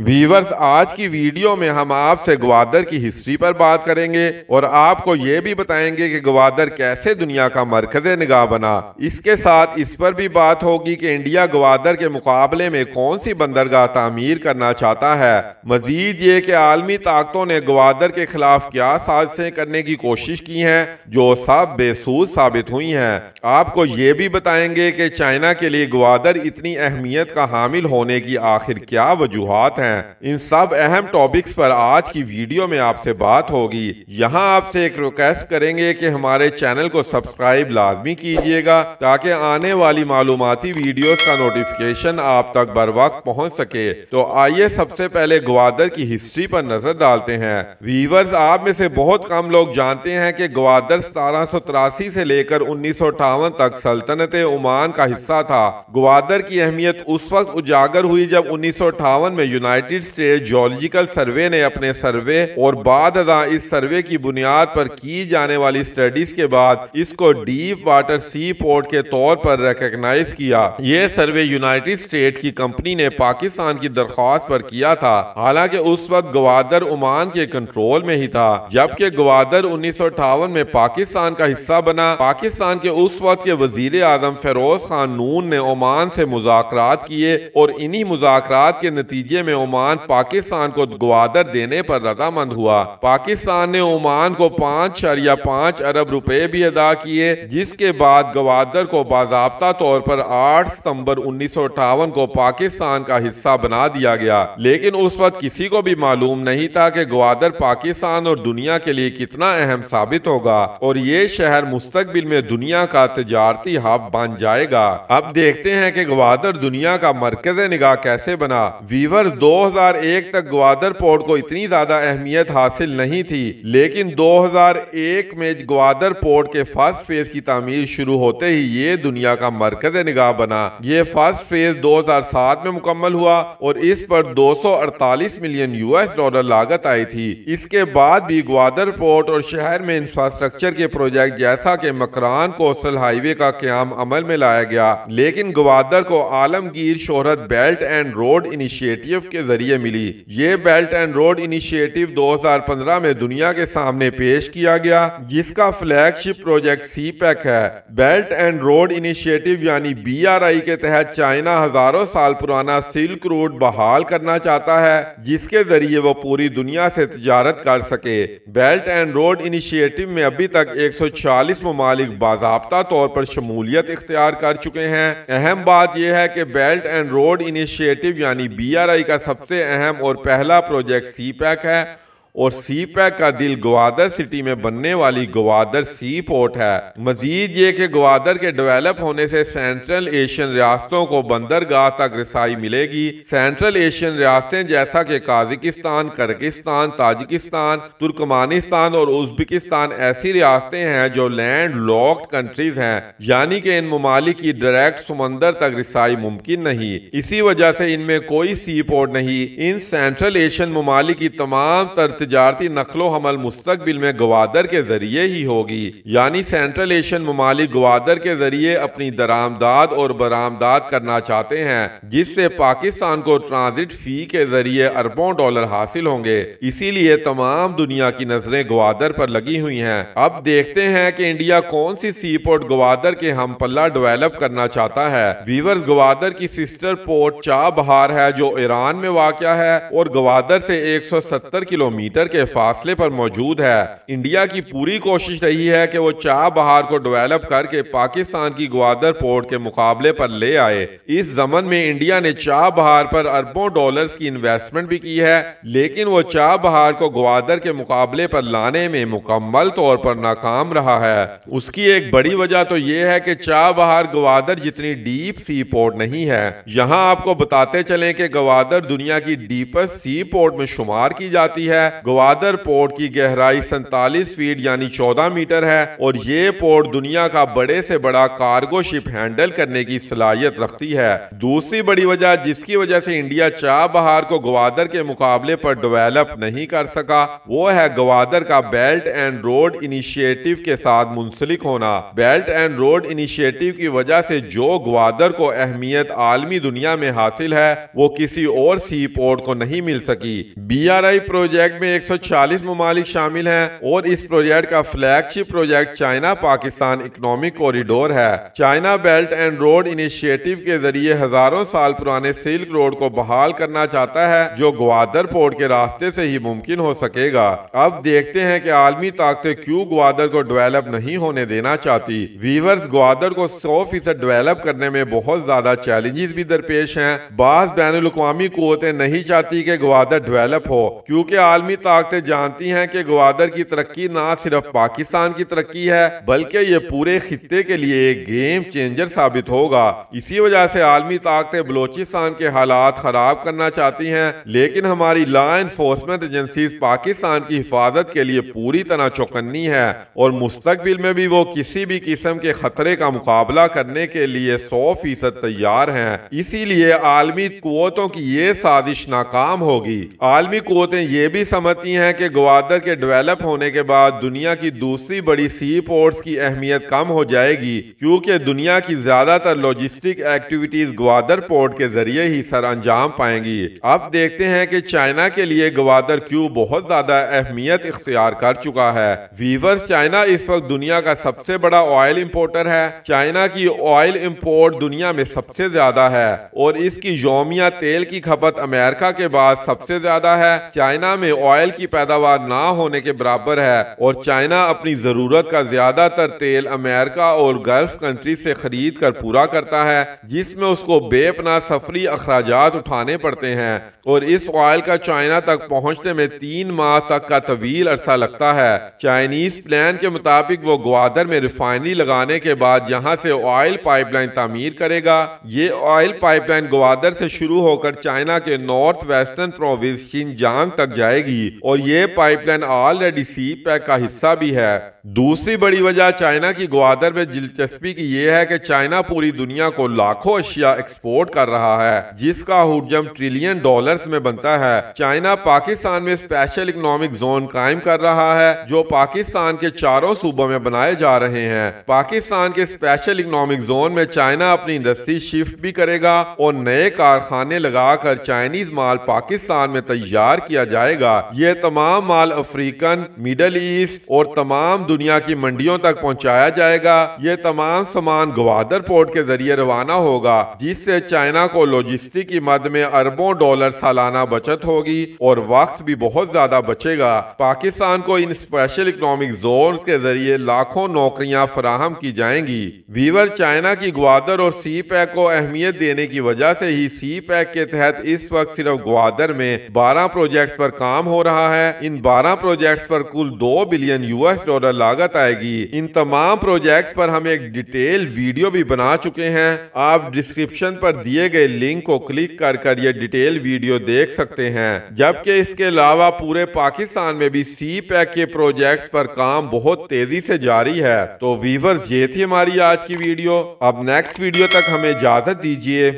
Viewers, आज की video में हम आपसे ग्वादर की हिस्ट्री पर बात करेंगे और आपको ये भी बताएंगे कि ग्वादर कैसे दुनिया का मरकज़े निगाह बना। इसके साथ इस पर भी बात होगी कि इंडिया ग्वादर के मुकाबले में कौन सी बंदरगाह तामीर करना चाहता है। मजीद ये कि आलमी ताकतों ने ग्वादर के खिलाफ क्या साजिशें करने की कोशिश की हैं जो सब बेसूद साबित हुई हैं। आपको ये भी बताएंगे कि चाइना के लिए ग्वादर इतनी अहमियत का हामिल होने की आखिर क्या वजूहात हैं। इन सब अहम टॉपिक्स पर आज की वीडियो में आपसे बात होगी। यहाँ आपसे एक रिक्वेस्ट करेंगे कि हमारे चैनल को सब्सक्राइब लाजमी कीजिएगा ताकि आने वाली मालूमाती वीडियोस का नोटिफिकेशन आप तक बर वक्त पहुँच सके। तो आइए सबसे पहले ग्वादर की हिस्ट्री पर नजर डालते हैं। वीवर्स, आप में से बहुत कम लोग जानते हैं कि ग्वादर 1783 से लेकर 1958 तक सल्तनत ओमान का हिस्सा था। ग्वादर की अहमियत उस वक्त उजागर हुई जब 1958 में यूनाइटेड स्टेट जियोलॉजिकल सर्वे ने अपने सर्वे और बाद इस सर्वे की बुनियाद पर की जाने वाली स्टडीज के बाद इसको डीप वाटर सी पोर्ट के तौर पर रिकॉग्नाइज किया। यह सर्वे यूनाइटेड स्टेट की कंपनी ने पाकिस्तान की दरख्वास्त पर किया था। हालांकि उस वक्त ग्वादर ओमान के कंट्रोल में ही था, जबकि ग्वादर 1958 में पाकिस्तान का हिस्सा बना। पाकिस्तान के उस वक्त के वजीर आजम फिरोज खान नून ने ओमान से मुज़ाकरात किए और इन्हीं मुज़ाकरात के नतीजे में ओमान पाकिस्तान को ग्वादर देने पर रजामंद हुआ। पाकिस्तान ने ओमान को 5.5 अरब रुपए भी अदा किए, जिसके बाद ग्वादर को बाज़ाब्ता तौर पर 8 सितंबर 1958 को पाकिस्तान का हिस्सा बना दिया गया। लेकिन उस वक्त किसी को भी मालूम नहीं था कि ग्वादर पाकिस्तान और दुनिया के लिए कितना अहम साबित होगा और ये शहर मुस्तकबिल में दुनिया का तिजारती हब बन जाएगा। अब देखते हैं कि ग्वादर दुनिया का मरकज़े निगाह कैसे बना। वीवर्स, 2001 तक ग्वादर पोर्ट को इतनी ज्यादा अहमियत हासिल नहीं थी, लेकिन 2001 में ग्वादर पोर्ट के फर्स्ट फेज की तामीर शुरू होते ही ये दुनिया का मरकज़े निगाह बना। ये फर्स्ट फेज 2007 में मुकम्मल हुआ और इस पर 248 मिलियन US डॉलर लागत आई थी। इसके बाद भी ग्वादर पोर्ट और शहर में इंफ्रास्ट्रक्चर के प्रोजेक्ट जैसा कि मकरान कोस्टल हाईवे का क्याम अमल में लाया गया, लेकिन ग्वादर को आलमगीर शोहरत बेल्ट एंड रोड इनिशिएटिव के जरिए मिली। ये बेल्ट एंड रोड इनिशिएटिव 2015 में दुनिया के सामने पेश किया गया, जिसका फ्लैगशिप प्रोजेक्ट सीपैक है। बेल्ट एंड रोड इनिशिएटिव यानी BRI के तहत चाइना हजारों साल पुराना सिल्क रूट बहाल करना चाहता है, जिसके जरिए वो पूरी दुनिया से तिजारत कर सके। बेल्ट एंड रोड इनिशिएटिव में अभी तक 140 ममालिक बाज़ाब्ता तौर पर शमूलियत इख्तियार कर चुके हैं। अहम बात यह है कि बेल्ट एंड रोड इनिशिएटिव यानी BRI का सबसे अहम और पहला प्रोजेक्ट सीपैक है और सीपैक का दिल ग्वादर सिटी में बनने वाली ग्वादर सी पोर्ट है। मजीद ये कि ग्वादर के डेवलप होने से सेंट्रल एशियन रियासतों को बंदरगाह तक रसाई मिलेगी। सेंट्रल एशियन रियासतें जैसा कि काजिकिस्तान, किर्गिस्तान, ताजिकिस्तान, तुर्कमानिस्तान और उज्बेकिस्तान ऐसी रियासतें हैं जो लैंड लॉक्ड कंट्रीज हैं, यानी कि इन ममालिक की डायरेक्ट समंदर तक रसाई मुमकिन नहीं। इसी वजह से इनमें कोई सी पोर्ट नहीं। इन सेंट्रल एशियन ममालिक की तमाम तिजारती नकलो हमल मुस्तकबिल में ग्वादर के जरिए ही होगी, यानी सेंट्रल एशियन ममालिक ग्वादर के जरिए अपनी दरामदाद और बरामदाद करना चाहते हैं, जिससे पाकिस्तान को ट्रांजिट फी के जरिए अरबों डॉलर हासिल होंगे। इसीलिए तमाम दुनिया की नजरें ग्वादर पर लगी हुई हैं। अब देखते हैं कि इंडिया कौन सी सी पोर्ट ग्वादर के हम पल्ला डेवलप करना चाहता है। वीवर्स, ग्वादर की सिस्टर पोर्ट चाबहार है जो ईरान में वाक़या है और ग्वादर से 170 किलोमीटर के फासले पर मौजूद है। इंडिया की पूरी कोशिश रही है कि वो चाबहार को डेवलप करके पाकिस्तान की ग्वादर पोर्ट के मुकाबले पर ले आए। इस जमन में इंडिया ने चाबहार पर अरबों डॉलर्स की इन्वेस्टमेंट भी की है, लेकिन वो चाबहार को ग्वादर के मुकाबले पर लाने में मुकम्मल तौर पर नाकाम रहा है। उसकी एक बड़ी वजह तो यह है कि चाबहार ग्वादर जितनी डीप सी पोर्ट नहीं है। यहाँ आपको बताते चलें कि ग्वादर दुनिया की डीपेस्ट सी पोर्ट में शुमार की जाती है ग्वादर पोर्ट की गहराई 47 फीट यानी 14 मीटर है और ये पोर्ट दुनिया का बड़े से बड़ा कार्गो शिप हैंडल करने की सलाहियत रखती है। दूसरी बड़ी वजह जिसकी वजह से इंडिया चाबहार को ग्वादर के मुकाबले पर डेवलप नहीं कर सका वो है ग्वादर का बेल्ट एंड रोड इनिशिएटिव के साथ मुंसलिक होना। बेल्ट एंड रोड इनिशिएटिव की वजह से जो ग्वादर को अहमियत आलमी दुनिया में हासिल है वो किसी और सी पोर्ट को नहीं मिल सकी। BRI प्रोजेक्ट में 140 ममालिक शामिल हैं और इस प्रोजेक्ट का flagship project China Pakistan economic corridor है। China belt and road initiative के जरिए हजारों साल पुराने सिल्क रोड को बहाल करना चाहता है जो ग्वादर पोर्ट के रास्ते से ही मुमकिन हो सकेगा। अब देखते हैं कि आलमी ताकतें क्यों ग्वादर को डेवलप नहीं होने देना चाहती। वीवर्स, ग्वादर को 100% डेवलप करने में बहुत ज्यादा चैलेंजेस भी दरपेश हैं। बाज़ बैनुल-अक़वामी कुव्वतें नहीं चाहती कि ग्वादर डेवलप हो क्योंकि आलमी ताकतें जानती हैं कि ग्वादर की तरक्की ना सिर्फ पाकिस्तान की तरक्की है बल्कि ये पूरे खित्ते के लिए एक गेम चेंजर साबित होगा। इसी वजह से आलमी ताकतें बलोचिस्तान के हालात खराब करना चाहती हैं, लेकिन हमारी लॉ एनफोर्समेंट एजेंसीज पाकिस्तान की हिफाजत के लिए पूरी तरह चौकन्नी है और मुस्तकबिल में भी वो किसी भी किस्म के खतरे का मुकाबला करने के लिए 100% तैयार हैं। इसीलिए आलमी कुव्वतों की ये साजिश नाकाम होगी। आलमी कुव्वतें ये भी समझती हैं कि ग्वादर के डेवलप होने के बाद दुनिया की दूसरी बड़ी सी पोर्ट्स की अहमियत कम हो जाएगी क्योंकि दुनिया की ज्यादातर लॉजिस्टिक एक्टिविटीज ग्वादर पोर्ट के जरिए ही सर अंजाम पाएंगी। अब देखते हैं कि चाइना के लिए ग्वादर क्यों बहुत ज्यादा अहमियत इख्तियार कर चुका है। वीवर्स, चाइना इस वक्त दुनिया का सबसे बड़ा ऑयल इंपोर्टर है। चाइना की ऑयल इंपोर्ट दुनिया में सबसे ज्यादा है और इसकी यौमिया तेल की खपत अमेरिका के बाद सबसे ज्यादा है। चाइना में ऑयल की पैदावार ना होने के बराबर है और चाइना अपनी जरूरत का ज्यादातर तेल अमेरिका और गल्फ कंट्री से खरीद कर पूरा करता है जिसमें उसको बेपनाह सफरी अखराजात उठाने पड़ते हैं और इस ऑयल का चाइना तक पहुंचने में 3 माह तक का तवील अरसा लगता है। चाइनीज प्लान के मुताबिक वो ग्वादर में रिफाइनरी लगाने के बाद यहाँ से ऑयल पाइपलाइन तामीर करेगा। ये ऑयल पाइपलाइन ग्वादर से शुरू होकर चाइना के नॉर्थ वेस्टर्न प्रोविंस शिनजांग तक जाएगी और ये पाइपलाइन ऑलरेडी सी पैक का हिस्सा भी है। दूसरी बड़ी वजह चाइना की ग्वादर में दिलचस्पी की यह है कि चाइना पूरी दुनिया को लाखों अशिया एक्सपोर्ट कर रहा है जिसका हुजम ट्रिलियन डॉलर्स में बनता है। चाइना पाकिस्तान में स्पेशल इकोनॉमिक जोन कायम कर रहा है जो पाकिस्तान के चारों सूबों में बनाए जा रहे हैं। पाकिस्तान के स्पेशल इकोनॉमिक जोन में चाइना अपनी इंडस्ट्री शिफ्ट भी करेगा और नए कारखाने लगाकर चाइनीज माल पाकिस्तान में तैयार किया जाएगा। ये तमाम माल अफ्रीकन, मिडल ईस्ट और तमाम दुनिया की मंडियों तक पहुंचाया जाएगा। ये तमाम सामान ग्वादर पोर्ट के जरिए रवाना होगा जिससे चाइना को लॉजिस्टिक की मद में अरबों डॉलर सालाना बचत होगी और वक्त भी बहुत ज्यादा बचेगा। पाकिस्तान को इन स्पेशल इकोनॉमिक जोन के जरिए लाखों नौकरियां फराहम की जाएंगी। वीवर, चाइना की ग्वादर और सी पैक को अहमियत देने की वजह से ही सी पैक के तहत इस वक्त सिर्फ ग्वादर में 12 प्रोजेक्ट्स पर काम हो रहा है। इन 12 प्रोजेक्ट्स पर कुल $2 बिलियन लागत आएगी। इन तमाम प्रोजेक्ट्स पर हम एक डिटेल वीडियो भी बना चुके हैं। आप डिस्क्रिप्शन पर दिए गए लिंक को क्लिक कर ये डिटेल वीडियो देख सकते हैं। जबकि इसके अलावा पूरे पाकिस्तान में भी सी पैक के प्रोजेक्ट्स पर काम बहुत तेजी से जारी है। तो वीवर्स, ये थी हमारी आज की वीडियो। अब नेक्स्ट वीडियो तक हमें इजाजत दीजिए।